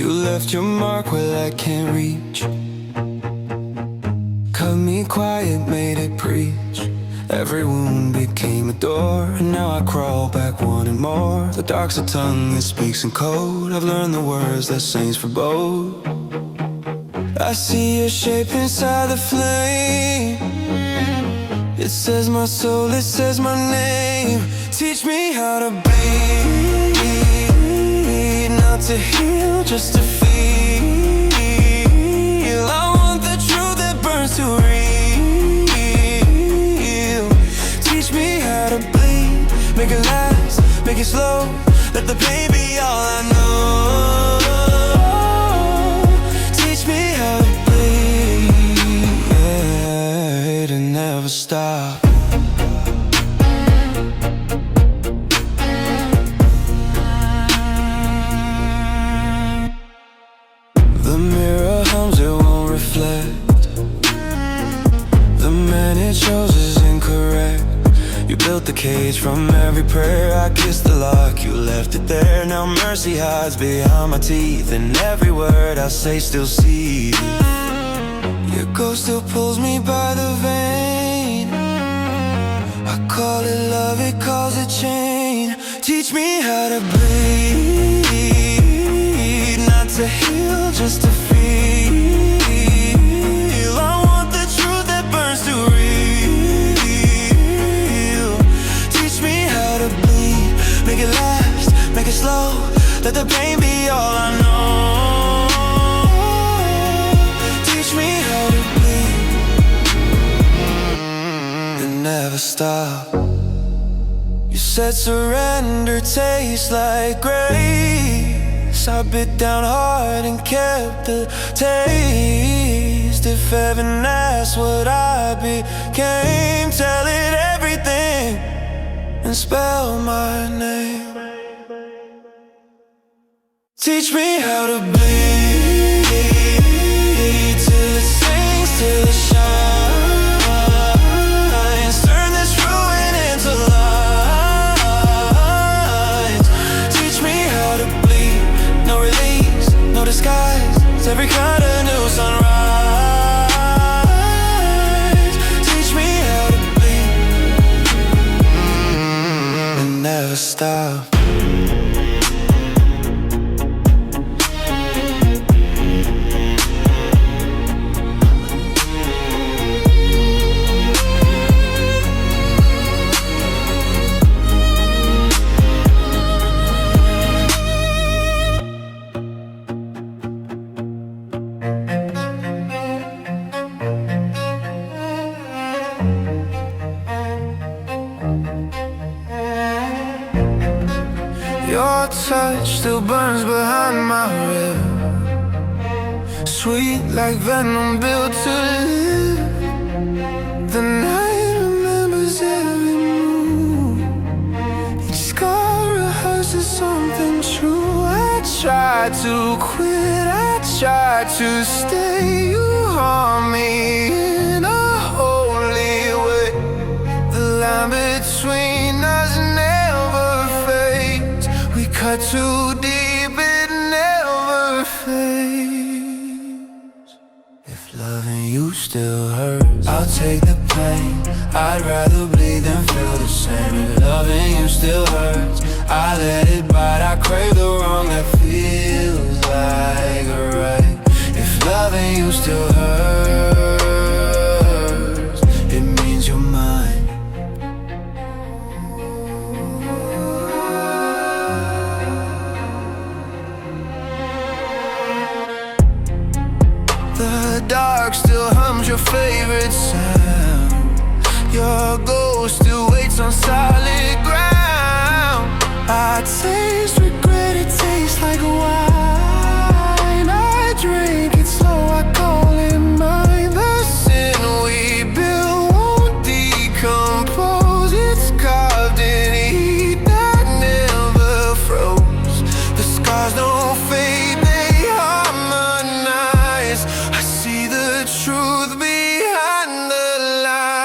You left your mark where I can't reach. Cut me quiet, made it preach. Every wound became a door, and now I crawl back wanting more. The dark's a tongue that speaks in code. I've learned the words that saints forebode. I see your shape inside the flame. It says my soul, it says my name. Teach me how to bleed, not to heal, just to feel. I want the truth that burns to real. Teach me how to bleed, make it last, make it slow. Let the pain be all I know. Teach me how to bleed, yeah, to never stop. The mirror hums, it won't reflect. The man it shows is incorrect. You built the cage from every prayer. I kissed the lock, you left it there. Now mercy hides behind my teeth, and every word I say still sees. Your ghost still pulls me by the vein. I call it love, it calls it chain. Teach me how to bleed, not to heal, just to feel. I want the truth that burns to real. Teach me how to bleed, make it last, make it slow. Let the pain be all I know. Teach me how to bleed and never stop. You said surrender tastes like grace. I bit down hard and kept the taste. If heaven asks what I became, tell it everything and spell my name. Teach me how to bleed till it sings, till it shines. Turn this ruin into light. Teach me how to bleed, no release, no disguise. It's every kind of new sunrise. Teach me how to bleed and never stop. Your touch still burns behind my rib, sweet like venom built to live. The night remembers every move. Each scar rehearses something true. I tried to quit, I tried to stay. You harm me in a holy way. The line between us never fades. We cut too deep, it never fades. If loving you still hurts, I'll take the pain. I'd rather bleed than feel the same. If loving you still hurts, I let it bite. I crave the wrong that feels like a right. If loving you still hurts, it means you're mine. The dark still hums your favorite sound. Your ghost still waits on solid ground. I taste regret, it tastes like wine. I drink it slow, I call it mine. The sin we built won't decompose. It's carved in heat that never froze. The scars don't fade, they harmonize. I see the truth behind the lie.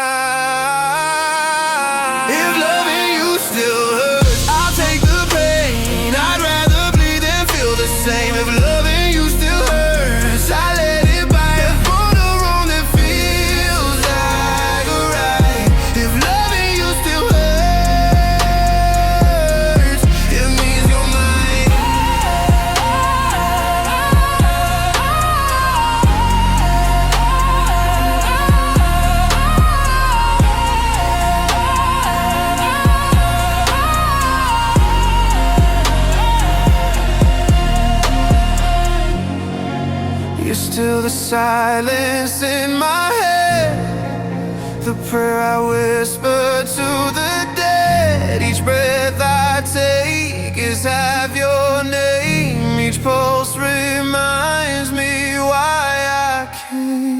If loving you still hurts, I'll take the pain. I'd rather bleed than feel the still the silence in my head, the prayer I whisper to the dead. Each breath I take is half your name. Each pulse reminds me why I came.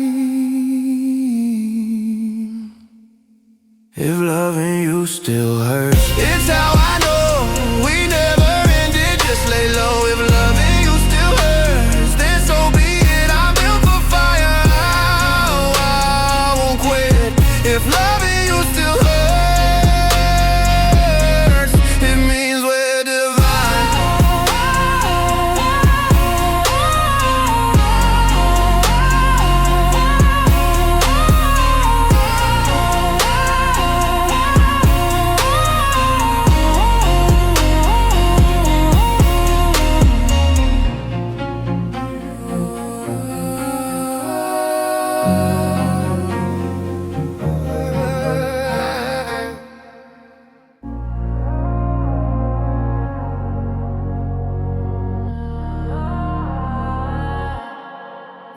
If loving you still hurts, it's how I know we never ended. Just lay low. If loving you still hurts, then so be it. I'm built for fire. I won't quit. If loving you still hurts, it means we're divine.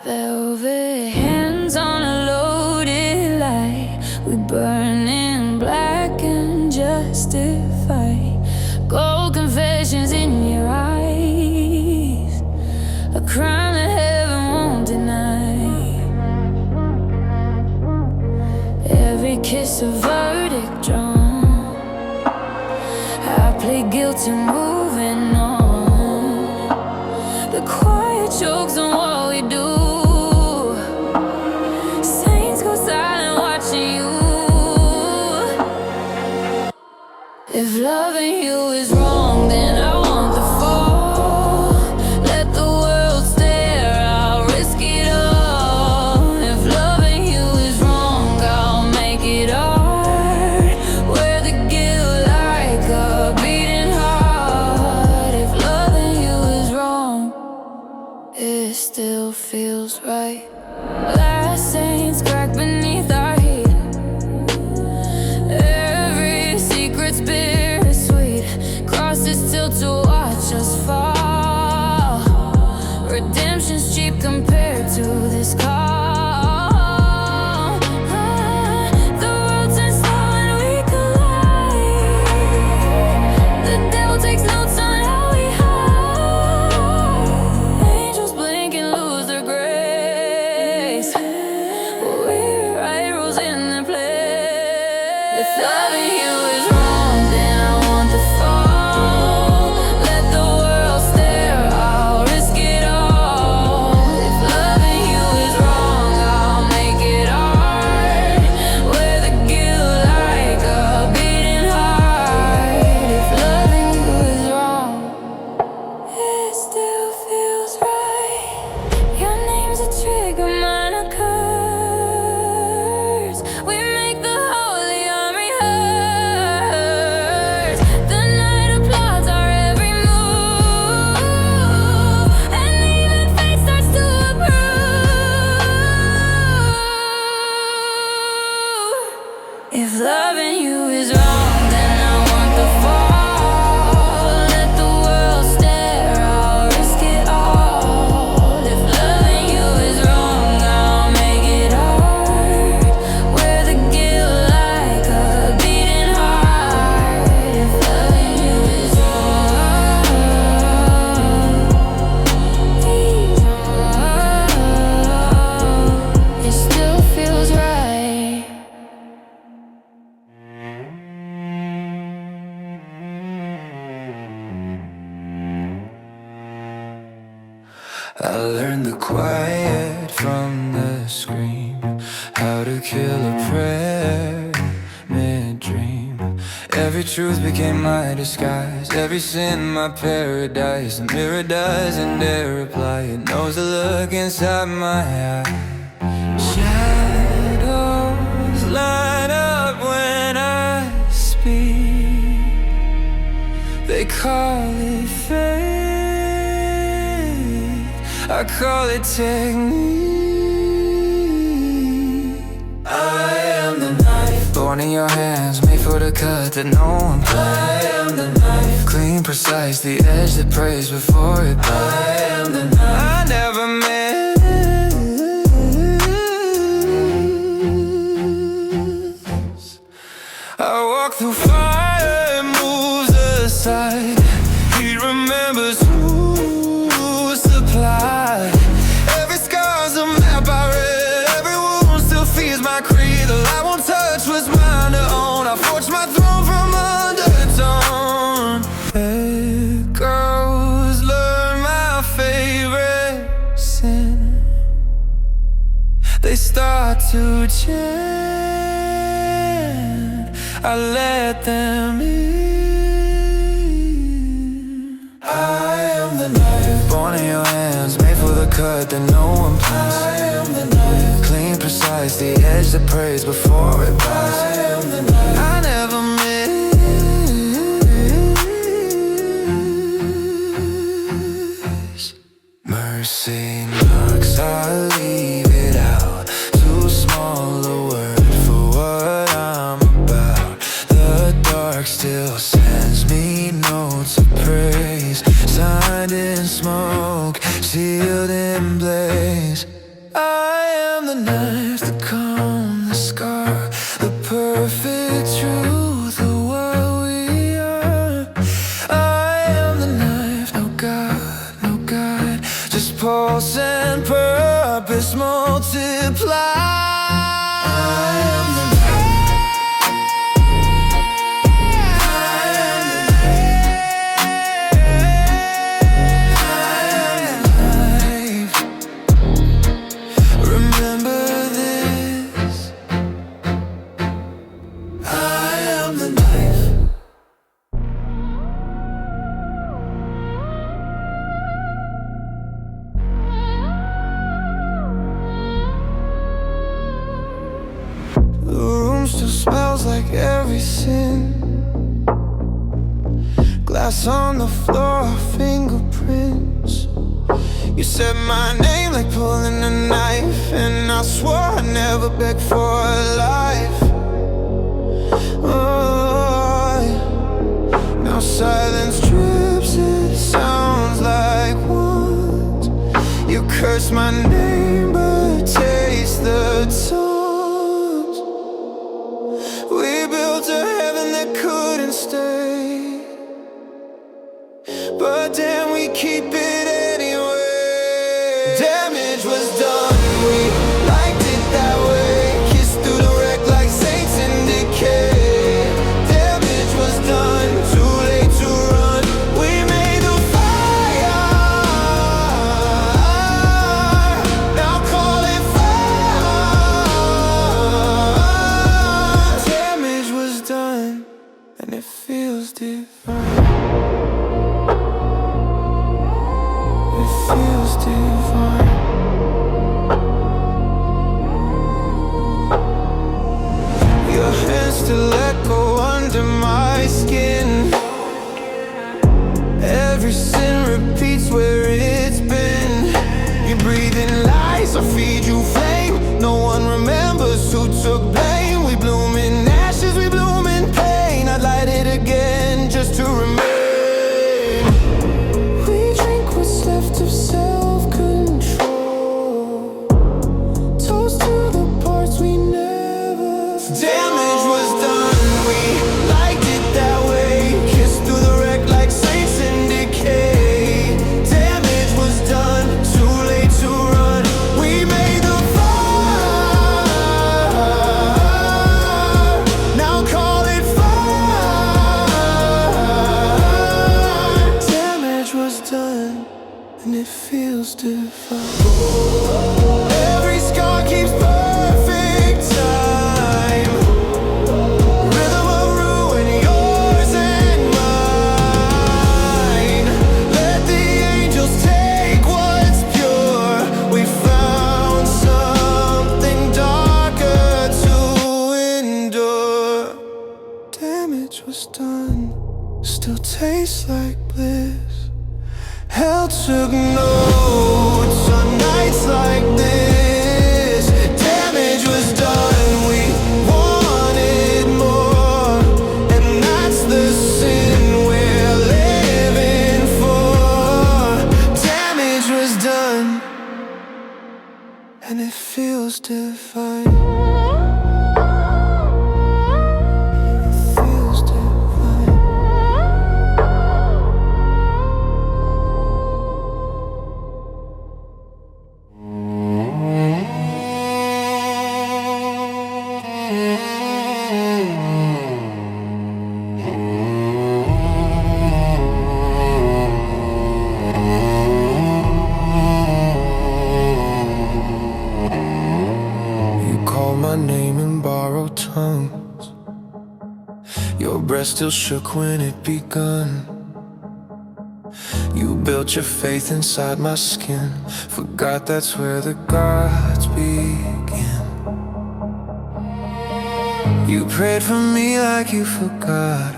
Velvet hands on a loaded light. We burn in black and justify. Gold confessions in your eyes, a crime that heaven won't deny. Every kiss a verdict drawn. I plead guilty, moving on. The quiet chokes on what we do. If loving you is wrong, then I want the fall. Let the world stare, I'll risk it all. If loving you is wrong, I'll make it hard. Wear the guilt like a beating heart. If loving you is wrong, it still feels right. Last saints crack beneath our heat. Every secret's bittersweet. Crosses still to watch us fall. Redemption's cheap compared to this call. The world turns slow and we collide. The devil takes notes on how we hide. Angels blink and lose their grace. We write rules in their place. If loving you is wrong, then I want the fall. Let the world stare, I'll risk it all. If loving you is wrong, I'll make it hard. Wear the guilt like a beating heart. If loving you is wrong, it still feels right. Your name's a trigger, mine a curse. We make the holy army hurt. The night applauds our every move, and even fate starts to approve. If loving you is wrong, then I want the fall. Let the world stare, I'll risk it all. If loving you is wrong, I'll make it hard. Wear the guilt like a beating heart. If loving you is wrong, it still feels right. I learned the quiet from the scream, how to kill a prayer mid-dream. Every truth became my disguise, every sin my paradise. The mirror doesn't dare reply, it knows the look inside my eye. Shadows light up when I speak. They call it fate, I call it technique. I am the knife, born in your hands, made for the cut that no one plays. I am the knife, clean, precise, the edge that prays before it bites. I am the knife, I never miss. remembers who supplied. Every scar's a map I read, every wound still feeds my creed. The light won't touch was mine to own. I forged my throne from undertone. Echoes learn my favorite sin. They start to chant, I let them in. I am the knife, born in your hands, made for the cut that no one plans. I am the knife, clean, precise, the edge that prays before it bites. I am the knife, I never miss. Mercy knocks, I leave it out. Too small a word for what I'm about. The dark still sends me notes of praise, signed in smoke, sealed in blaze. I am the knife, the calm, the scar, the perfect truth of what we are. I am the knife, no God, no God, just pulse and purpose multiply. I am the still smells like every sin. Glass on the floor, fingerprints. You said my name like pulling a knife, and I swore I'd never beg for a life. Oh, now silence drips, it sounds like words. You curse my name, but taste the tone. We built a heaven that couldn't stay, but damn, we keep it anyway. Damage was done, we liked it that way. Kissed through the wreck like saints in decay. Damage was done, too late to run. We made the fire, now call it fire. Damage was done, and it feels divine. It feels divine. Your hands still echo under my skin. Every sin repeats where it's been. You breathe in lies, I feed you flame. No one remembers who took blame. We bloom in ashes, we bloom in pain. I'd light it again just to remain. We drink what's left of self-control. Toast to the parts we never. Damage was done, we liked it that way. Kissed through the wreck like saints in decay. Damage was done, too late to run. We made the fire, now call it fire. Damage was done, and it feels divine. Every scar keeps perfect time. Rhythm of ruin, yours and mine. Let the angels take what's pure. We found something darker to endure. Damage was done, still tastes like bliss. Hell took notes on nights like this. Damage was done, we wanted more, and that's the sin we're living for. Damage was done, and it feels divine. It feels divine. still shook when it begun. You built your faith inside my skin. Forgot that's where the gods begin. You prayed for me like you forgot.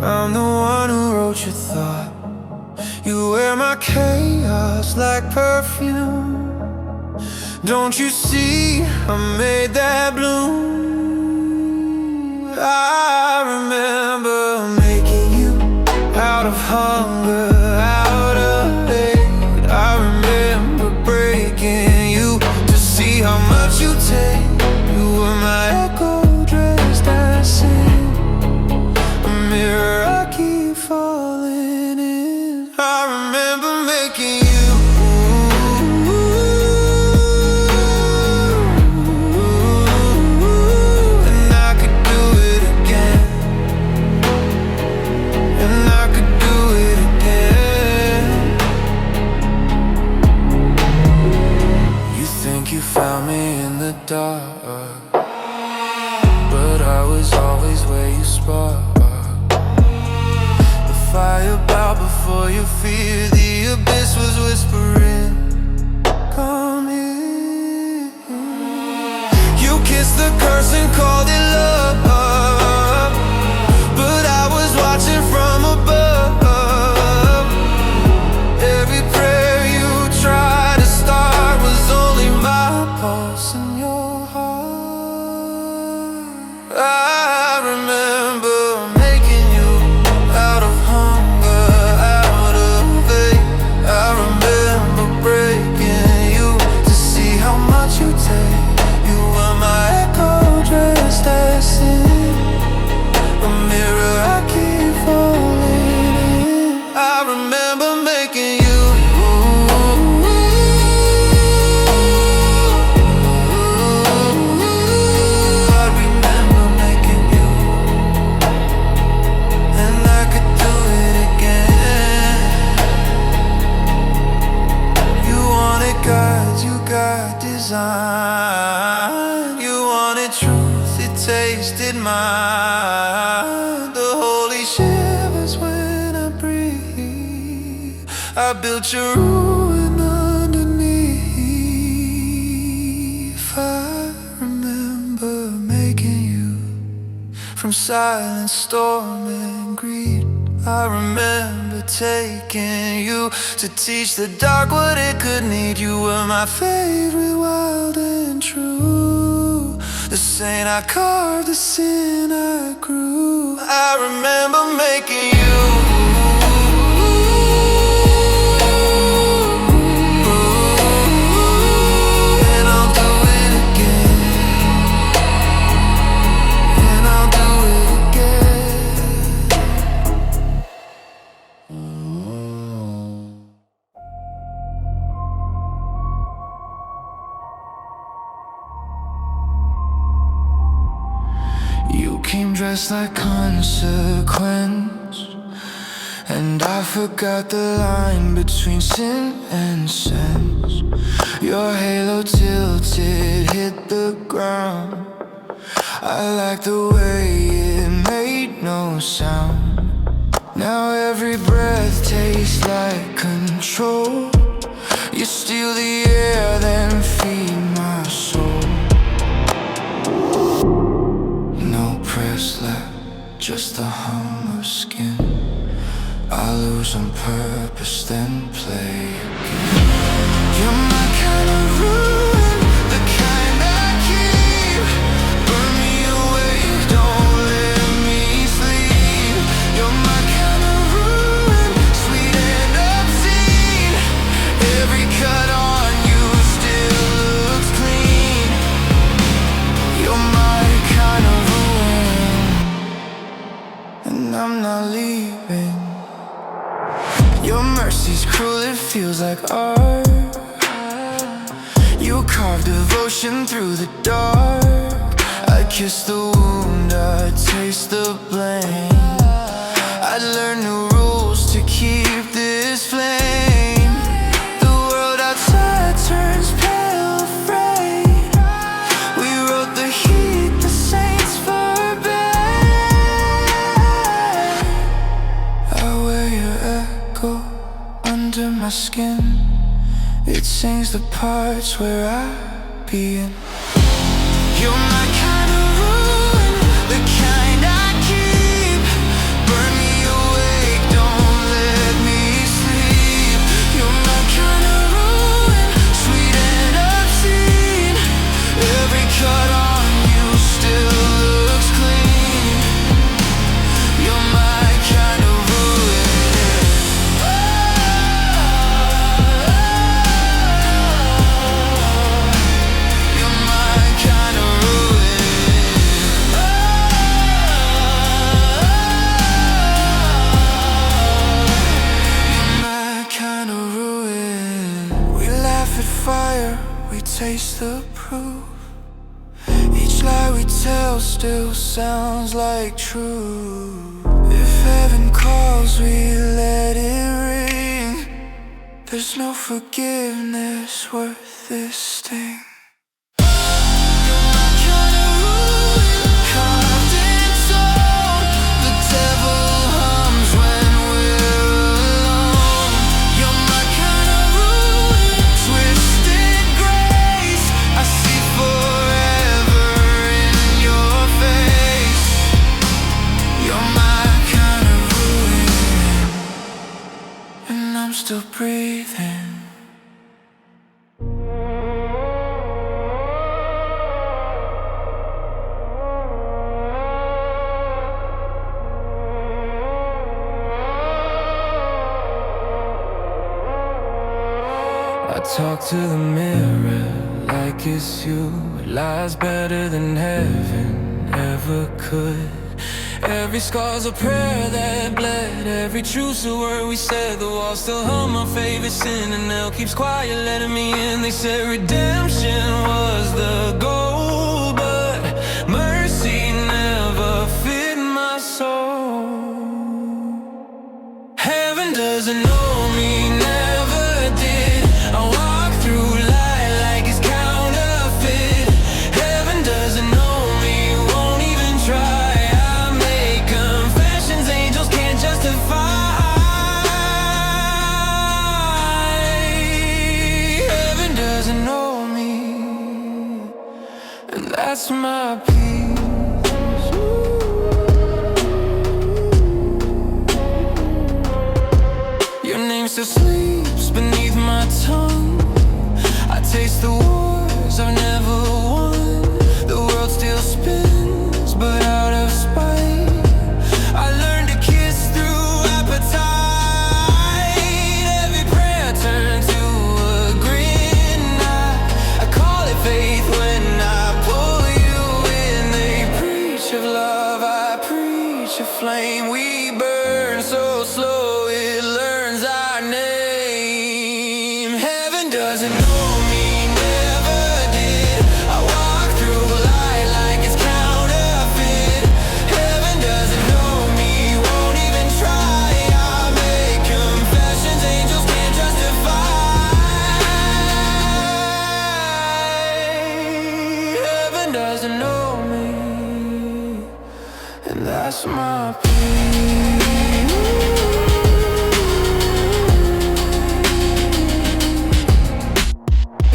I'm the one who wrote your thought. You wear my chaos like perfume. Don't you see I made that bloom? I remember making you out of hunger, out of hate. I remember breaking you to see how much you take. You were my echo dressed as sin, a mirror I keep falling in. I remember making you. Found me in the dark, but I was always where you spark. The fire bowed before your fear. The abyss was whispering, come here. You kissed the curse and called it love, but I was watching from above. Every prayer you tried to start was only my pulse in your heart. I remember making you out of hunger, out of hate. I remember breaking you to see how much you take. You were my echo dressed as sin, a mirror I keep falling in. I remember making you. You wanted truth, it tasted mine. The holy shivers when I breathe. I built your ruin underneath. I remember making you from silence, storm, and greed. I remember taking you to teach the dark what it could need. You were my favorite, wild and true. The saint I carved, the sin I grew. I remember making you. And I'll do it again. And I'll do it again. You came dressed like consequence, and I forgot the line between sin and sense. Your halo tilted, hit the ground. I like the way it made no sound. Now every breath tastes like control. You steal the air, then feed my soul. No press left, just the hum of skin. I lose on purpose, then play again. You're my kind of ruin, the kind I keep. Burn me away, don't let me sleep. You're my kind of ruin, sweet and obscene. Every cut on you still looks clean. You're my kind of ruin, and I'm not leaving. Your mercy's cruel, it feels like art. You carved devotion through the dark. I kiss the wound, I taste the blame. I'd learn new rules to keep this flame. The world outside turns pale, afraid. We wrote the heat the saints forbade. under my skin. It sings the parts where I begin. You're my kind of ruin, the kind I keep. Burn me awake, don't let me sleep. You're my kind of ruin, sweet and obscene. Every cut on you still looks clean. You're my kind of ruin. You're my kind of ruin. You're my kind of ruin. We laugh at fire, we taste the proof. Each lie we tell still sounds like truth. If heaven calls, we let it ring. There's no forgiveness worth this sting. You're my kind of ruin, carved in stone. The devil hums when we're alone. You're my kind of ruin, twisted grace. I see forever in your face. You're my kind of ruin, and I'm still breathing. I talk to the mirror like it's you. It lies better than heaven ever could. Every scar's a prayer that bled. Every truth's a word we said. The walls still hum my favorite sin, and now keeps quiet letting me in. They said redemption was the goal, but mercy never fit my soul. Heaven doesn't know me, never did. I walk through life like it's counterfeit. Heaven doesn't know me, won't even try. I make confessions angels can't justify. Heaven doesn't know me, and that's my peace. Your name still sleeps beneath my tongue. I taste the wars I've never won. The world still spins, but out of spite. I learned to kiss through appetite. Every prayer turned to a grin. I call it faith when I pull you in. They preach of love, I preach of flame. We burn so slow it learns our name. Heaven doesn't know me, never did. I walk through life like it's counterfeit. Heaven doesn't know me, won't even try. I make confessions angels can't justify. Heaven doesn't know me, and that's my peace.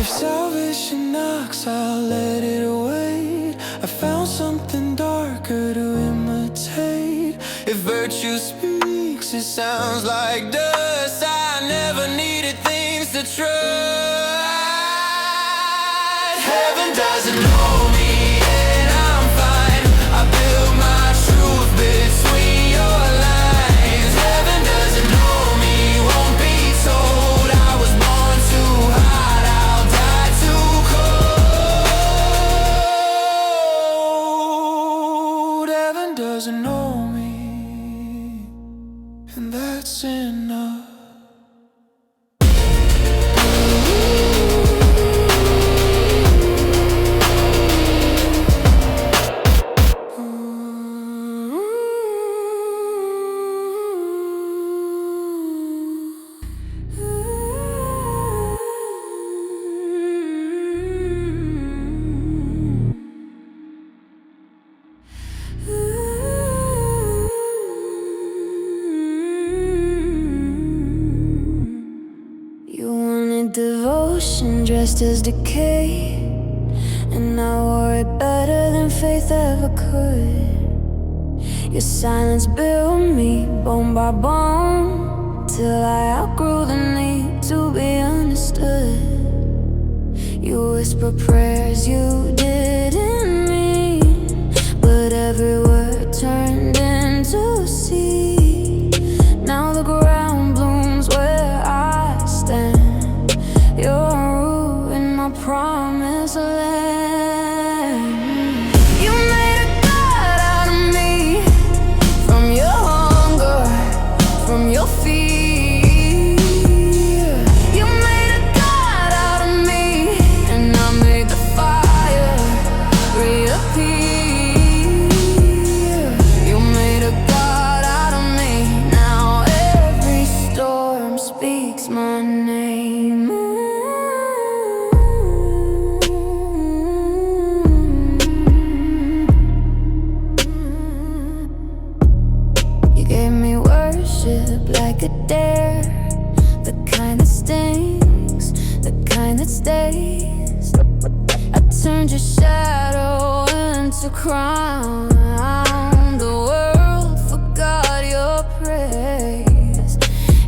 If salvation knocks, I'll let it wait. I found something darker to imitate. If virtue speaks, it sounds like dust. I never needed things to trust. Heaven doesn't know me, and I'm fine. I build my truth between your lines. Heaven doesn't know me, won't be told. I was born too hot, I'll die too cold. Heaven doesn't know me, and that's enough. Devotion dressed as decay, and I wore it better than faith ever could. Your silence built me bone by bone, till I outgrew the need to be understood. You whisper prayers you didn't mean, but every word turned into a seed. Now the ground blooms where I stand. You're a root in my promised land. You made a god out of me, from your hunger, from your fear. You made a god out of me, and I made the fire reappear. You made a god out of me. Now every storm speaks my name. You gave me worship like a dare, the kind that stings, the kind that stays. I turned your shadow into crown. The world forgot your praise.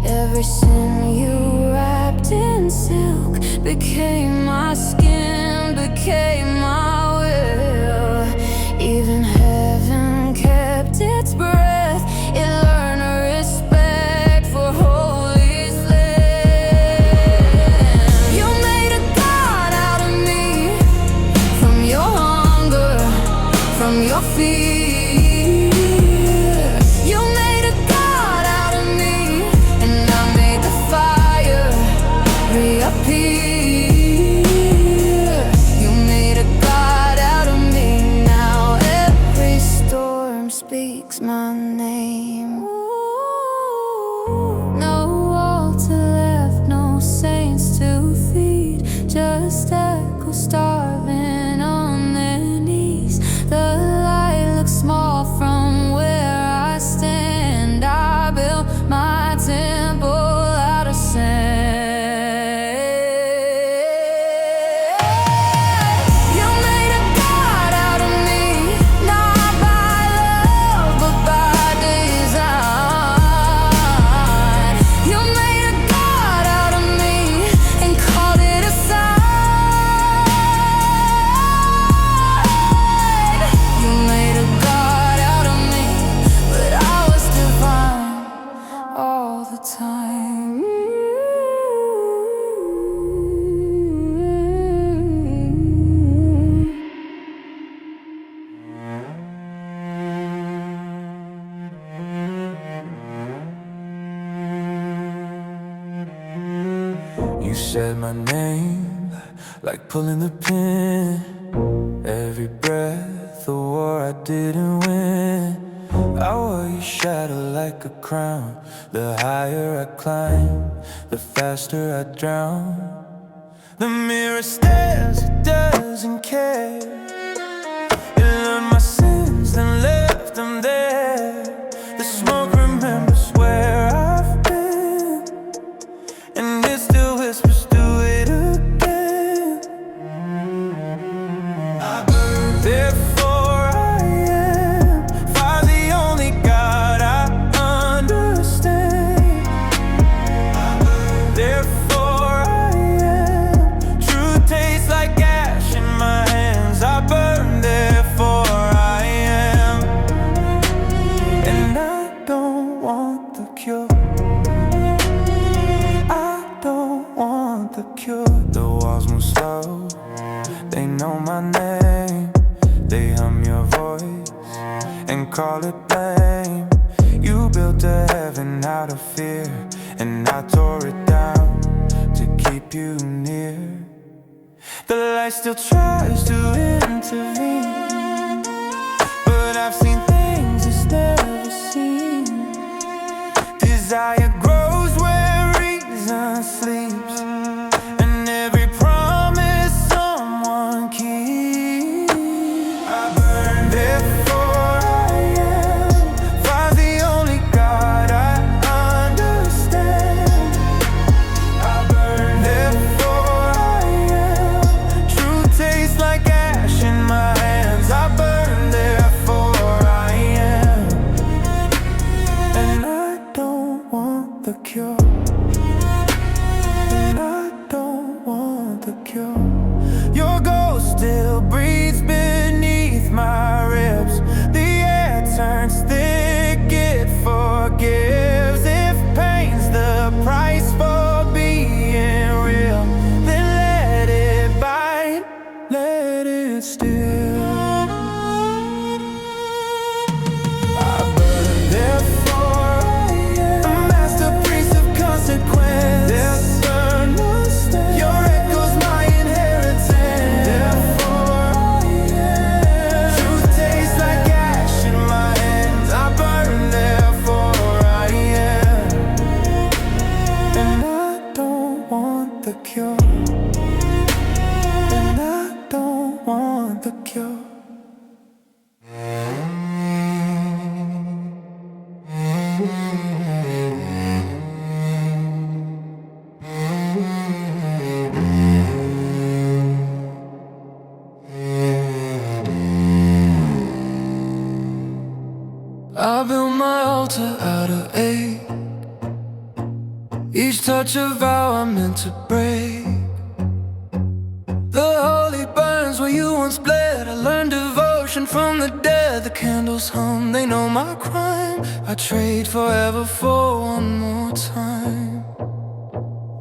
Every sin you wrapped in silk became my skin, became my will. Even heaven kept its breath. It learned a respect for holy land. You made a god out of me, from your hunger, from your fear. You made a god out of me, and I made the fire reappear. You made a god out of me. Now every storm speaks my name. No altar left, no saints to feed, just echoes starving on their knees. The light looks small from where I stand. I built my temple out of sand. You made a god out of me, not by love but by design. You made a god out of me and called it a sign. You made a god out of me, but I was divine all the time. You said my name like pulling the pin. Every breath, a war I didn't win. I wore your shadow like a crown. The higher I climb, the faster I drown. The mirror stares, it doesn't care. It learned my sins, then left them there. The smoke remembers where I've been, and it still whispers, do it again. I burn, therefore I am. Find the only God I understand. I burn, therefore I am. Truth tastes like ash in my hands. I burn, therefore I am. And I don't want the cure. I don't want the cure. The walls move slow, they know my name. They hum your voice and call it blame. You built a heaven out of fear, and I tore it down to keep you near. The light still tries to intervene, but I've seen things it's never seen. Desire grows where reason sleeps, and every promise someone keeps. I burn, therefore I am. Find the only God I understand. I burn, therefore cure. And I don't want the cure. Your ghost still breathes beneath my ribs. The air turns thick, it forgives. If pain's the price for being real, then let it bite, let it steal. I burn, therefore a masterpiece of consequence. Death burn, your echo's my inheritance. Therefore, truth tastes like ash in my hands. I burn, therefore I am. And I don't want the cure. And I don't want the cure. I built my altar out of ache. Each touch a vow I meant to break. The holy burns where you once bled. I learned devotion from the dead. The candles hum, they know my crime. I trade forever for one more time.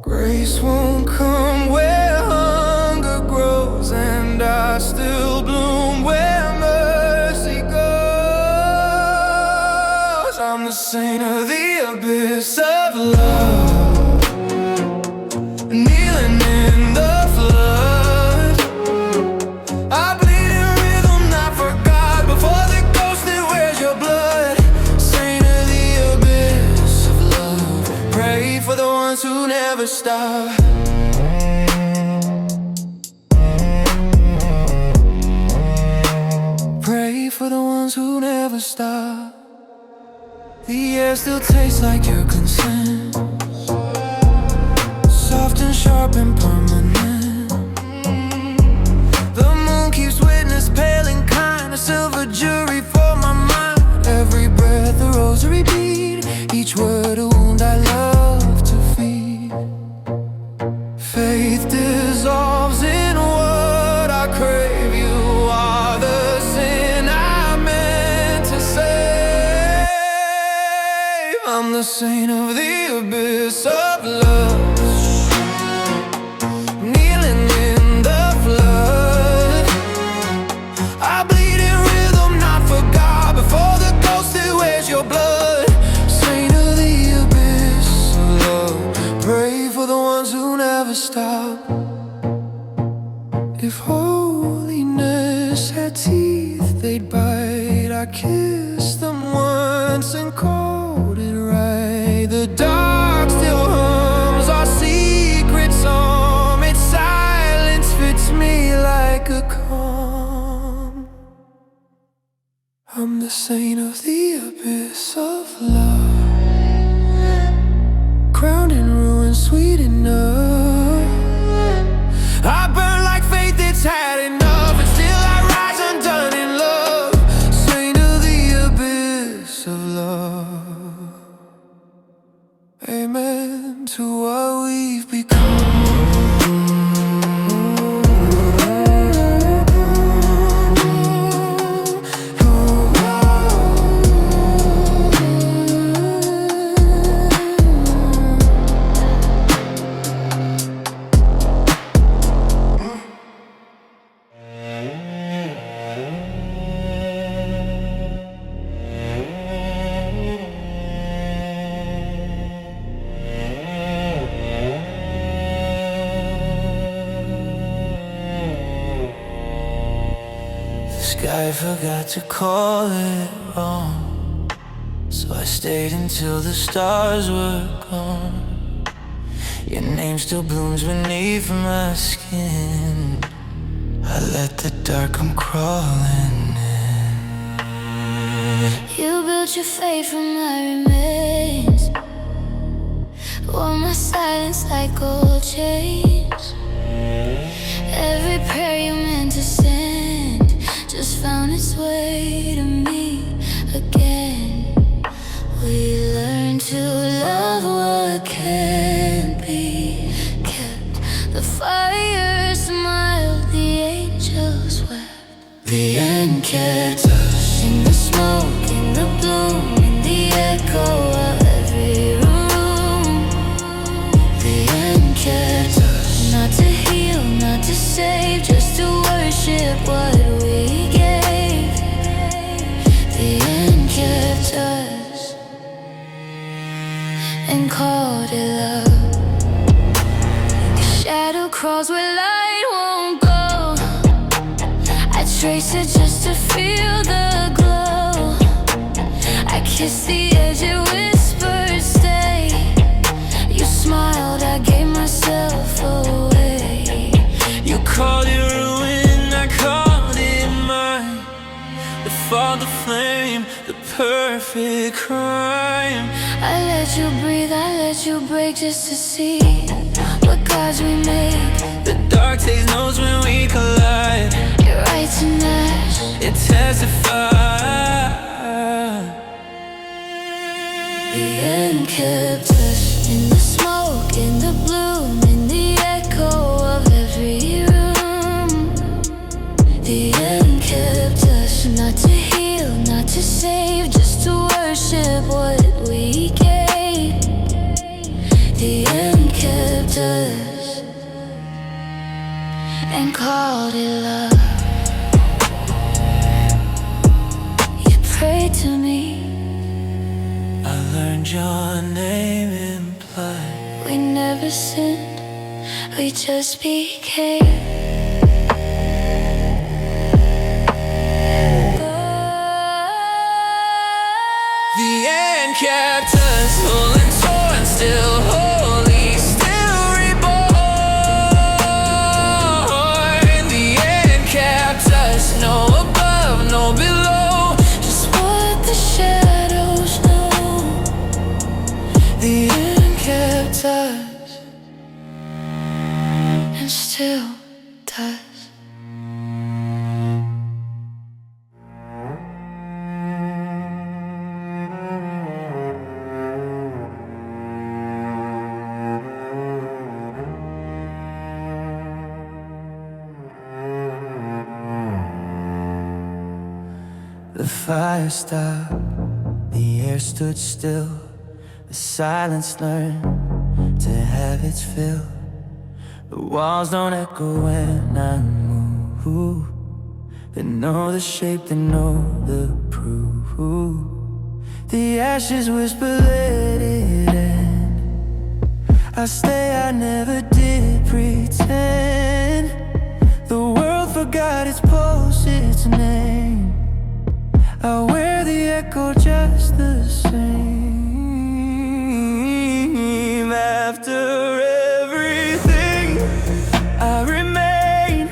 Grace won't come where hunger grows, and I still bloom where mercy goes. I'm the saint of the abyss of love, kneeling in the flood. I bleed in rhythm, not for God, before the ghost that wears your blood. Saint of the abyss of love, pray for the ones who never stop. Pray for the ones who never stop. The air still tastes like your consent, soft and sharp and permanent. The moon keeps witness, pale and kind, a silver jury for my mind. Every breath a rosary bead, each word a wound I love to feed. Faith dissolves in what I crave. You are the sin I meant to save. I'm the saint of the abyss of love, kneeling in the flood. I bleed in rhythm, not for God, before the ghost that wears your blood. Saint of the abyss of love, pray for the ones who never stop. If holiness had teeth, they'd bite. I kissed them once and called it right. The dark still hums our secret song. Its silence fits me like a calm. I'm the saint of the abyss of love, crowned in ruin, sweet enough. I burn like faith that's had enough, and still I rise undone in love. Saint of the abyss of love. Amen to what we've become. I forgot to call it wrong, so I stayed until the stars were gone. Your name still blooms beneath my skin. I let the dark come crawling in. You built your fate from my remains, wore my silence like gold chains. Every prayer you meant to send just found its way to me again. We learn to love what can't be kept. The fire smiled, the angels wept. The end kept us in the smoke, in the bloom, in the echo of every room. The end kept us, not to heal, not to save, just to worship what we gave. The end kept us and called it love. The shadow crawls where light won't go. I trace it just to feel the glow. I kiss the edge, it whispered stay. You smiled, I gave myself away. You called it ruin, I called it mine. The fall, the flame, the perfect crime. I let you breathe, I let you break just to see what gods we make. The dark takes notes when we collide. You're right to match. It testifies. The end kept us in the smoke, in the bloom, in the echo of every room. The end kept us, not to heal, not to save, just to worship what we gave. The end kept us and called it love. You prayed to me, I learned your name implied. we never sinned, we just became. The end kept us whole and torn, still holy, still reborn. The end kept us, no above, no below, Just what the shadows know. the end kept us. And still does. The fire stopped, the air stood still. The silence learned to have its fill. The walls don't echo when I move. They know the shape, they know the proof. The ashes whisper, let it end. I stay, I never did pretend. The world forgot its pulse, its name. I wear the echo just the same. After everything, I remain.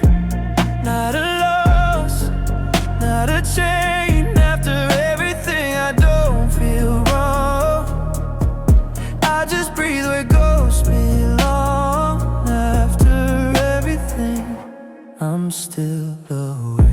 Not a loss, not a chain. After everything, I don't feel wrong. I just breathe where ghosts belong. After everything, I'm still awake.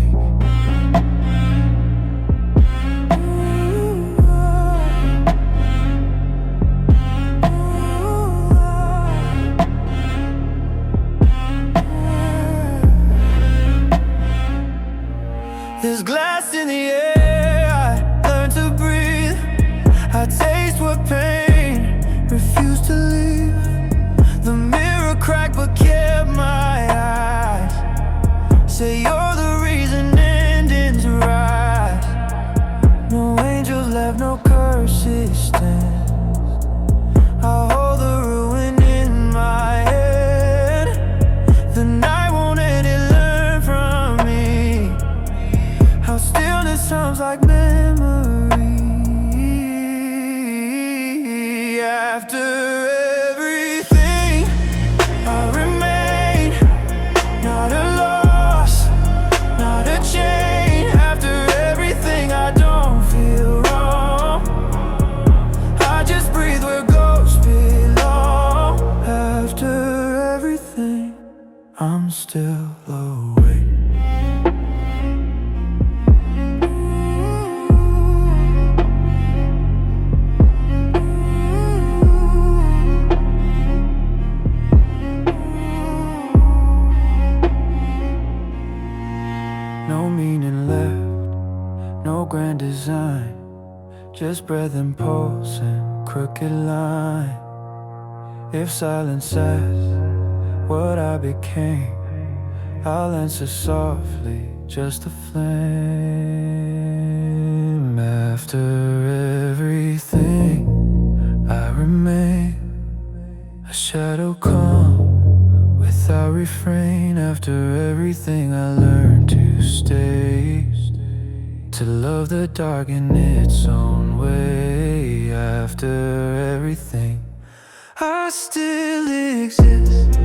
There's glass in the air, I learn to breathe. I taste what pain refused to leave. The mirror cracked but kept my eyes. Say you're the reason endings rise. No angels left, no curses stand. I hold the ruin in my head. The night won't end, it learned from me. How stillness breath and pulse and crooked line. If silence asks what I became, I'll answer softly, just a flame. After everything, I remain a shadow calm without refrain. After everything, I learned to stay, to love the dark in its own way. After everything, I still exist.